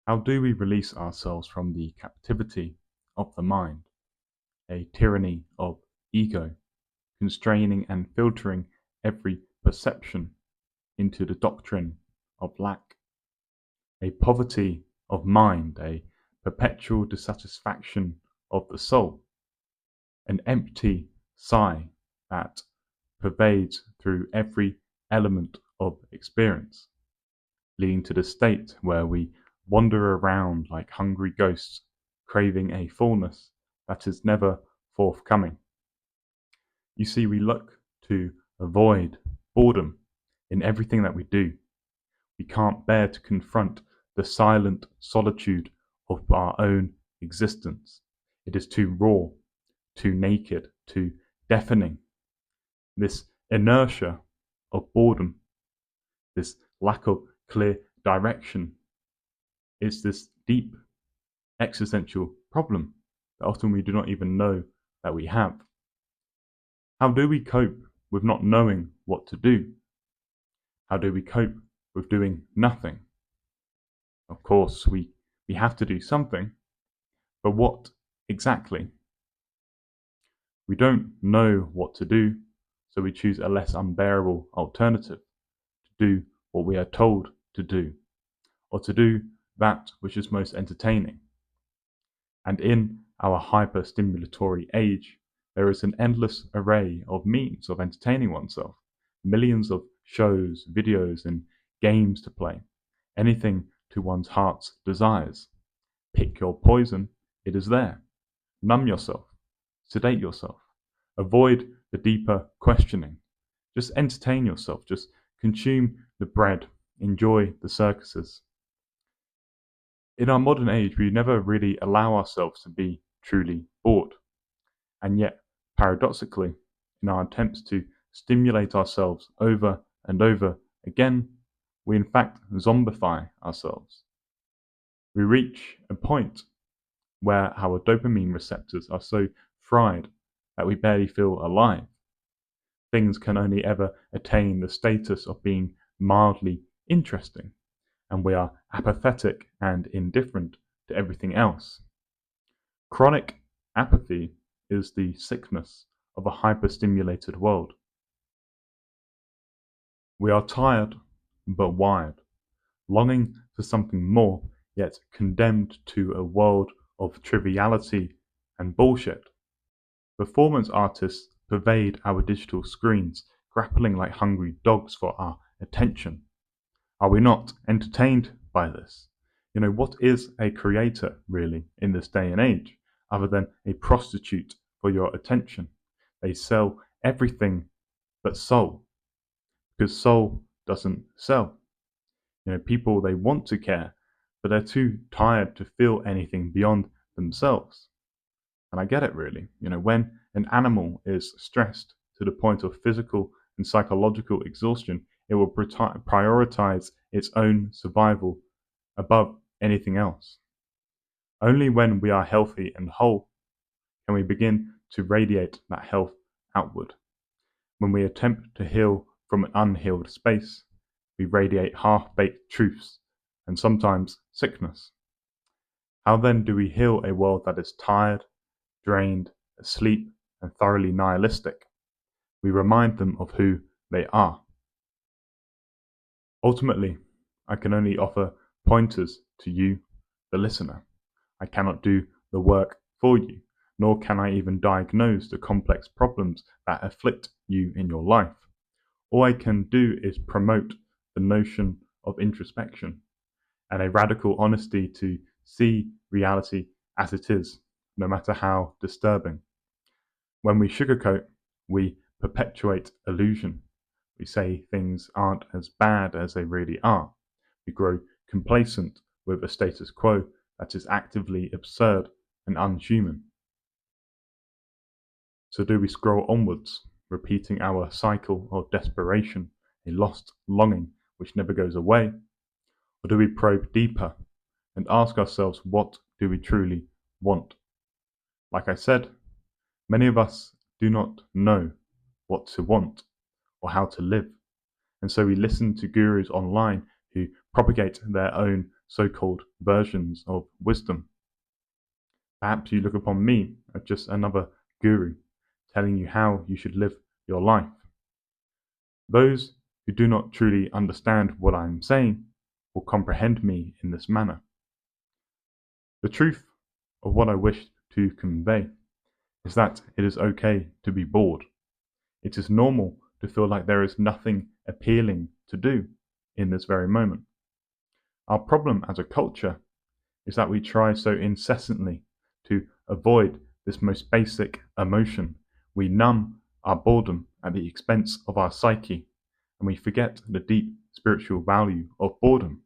How do we release ourselves from the captivity of the mind, a tyranny of ego, constraining and filtering every perception into the doctrine of lack, a poverty of mind, a perpetual dissatisfaction of the soul, an empty sigh that pervades through every element of experience, leading to the state where we wander around like hungry ghosts, craving a fullness that is never forthcoming. You see, we look to avoid boredom in everything that we do. We can't bear to confront the silent solitude of our own existence. It is too raw, too naked, too deafening. This inertia of boredom, this lack of clear direction, is this deep existential problem that often we do not even know that we have. How do we cope with not knowing what to do? How do we cope with doing nothing? Of course, we have to do something, but what exactly? We don't know what to do, so we choose a less unbearable alternative to do what we are told to do, or to do that which is most entertaining. And in our hyper-stimulatory age, there is an endless array of means of entertaining oneself, millions of shows, videos, and games to play, anything to one's heart's desires. Pick your poison, it is there. Numb yourself, sedate yourself, avoid the deeper questioning. Just entertain yourself, just consume the bread, enjoy the circuses. In our modern age, we never really allow ourselves to be truly bored. And yet, paradoxically, in our attempts to stimulate ourselves over and over again, we in fact zombify ourselves. We reach a point where our dopamine receptors are so fried that we barely feel alive. Things can only ever attain the status of being mildly interesting, and we are apathetic and indifferent to everything else. Chronic apathy is the sickness of a hyperstimulated world. We are tired but wired, longing for something more, yet condemned to a world of triviality and bullshit. Performance artists pervade our digital screens, grappling like hungry dogs for our attention. Are we not entertained by this? What is a creator really in this day and age, other than a prostitute for your attention? They sell everything but soul, because soul doesn't sell. People, they want to care, but they're too tired to feel anything beyond themselves. And I get it really. When an animal is stressed to the point of physical and psychological exhaustion, it will prioritize its own survival above anything else. Only when we are healthy and whole can we begin to radiate that health outward. When we attempt to heal from an unhealed space, we radiate half-baked truths and sometimes sickness. How then do we heal a world that is tired, drained, asleep, and thoroughly nihilistic? We remind them of who they are. Ultimately, I can only offer pointers to you, the listener. I cannot do the work for you, nor can I even diagnose the complex problems that afflict you in your life. All I can do is promote the notion of introspection and a radical honesty to see reality as it is, no matter how disturbing. When we sugarcoat, we perpetuate illusion. We say things aren't as bad as they really are. We grow complacent with a status quo that is actively absurd and unhuman. So do we scroll onwards, repeating our cycle of desperation, a lost longing which never goes away? Or do we probe deeper and ask ourselves, what do we truly want? Like I said, many of us do not know what to want or how to live. And so we listen to gurus online who propagate their own so-called versions of wisdom. Perhaps you look upon me as just another guru telling you how you should live your life. Those who do not truly understand what I am saying will comprehend me in this manner. The truth of what I wish to convey is that it is okay to be bored. It is normal to feel like there is nothing appealing to do in this very moment. Our problem as a culture is that we try so incessantly to avoid this most basic emotion. We numb our boredom at the expense of our psyche, and we forget the deep spiritual value of boredom.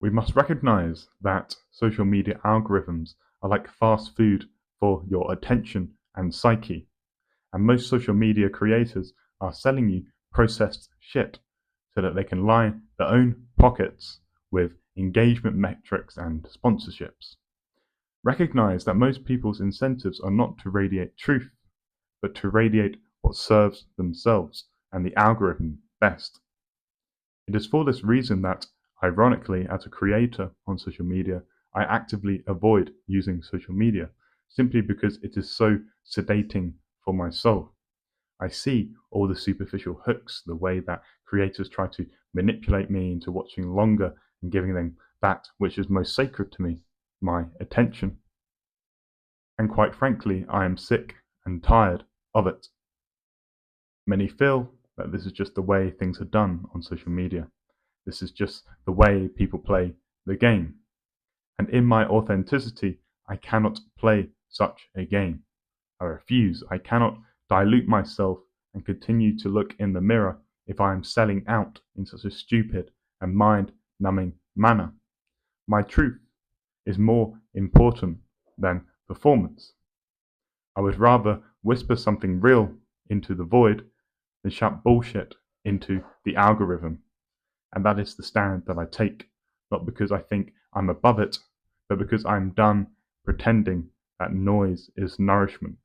We must recognize that social media algorithms are like fast food for your attention and psyche, and most social media creators are selling you processed shit so that they can line their own pockets with engagement metrics and sponsorships. Recognize that most people's incentives are not to radiate truth, but to radiate what serves themselves and the algorithm best. It is for this reason that, ironically, as a creator on social media, I actively avoid using social media, simply because it is so sedating for my soul. I see all the superficial hooks, the way that creators try to manipulate me into watching longer and giving them that which is most sacred to me, my attention. And quite frankly, I am sick and tired of it. Many feel that this is just the way things are done on social media. This is just the way people play the game. And in my authenticity, I cannot play such a game. I refuse. I cannot dilute myself and continue to look in the mirror if I am selling out in such a stupid and mind-numbing manner. My truth is more important than performance. I would rather whisper something real into the void than shout bullshit into the algorithm. And that is the stand that I take, not because I think I'm above it, but because I'm done pretending that noise is nourishment.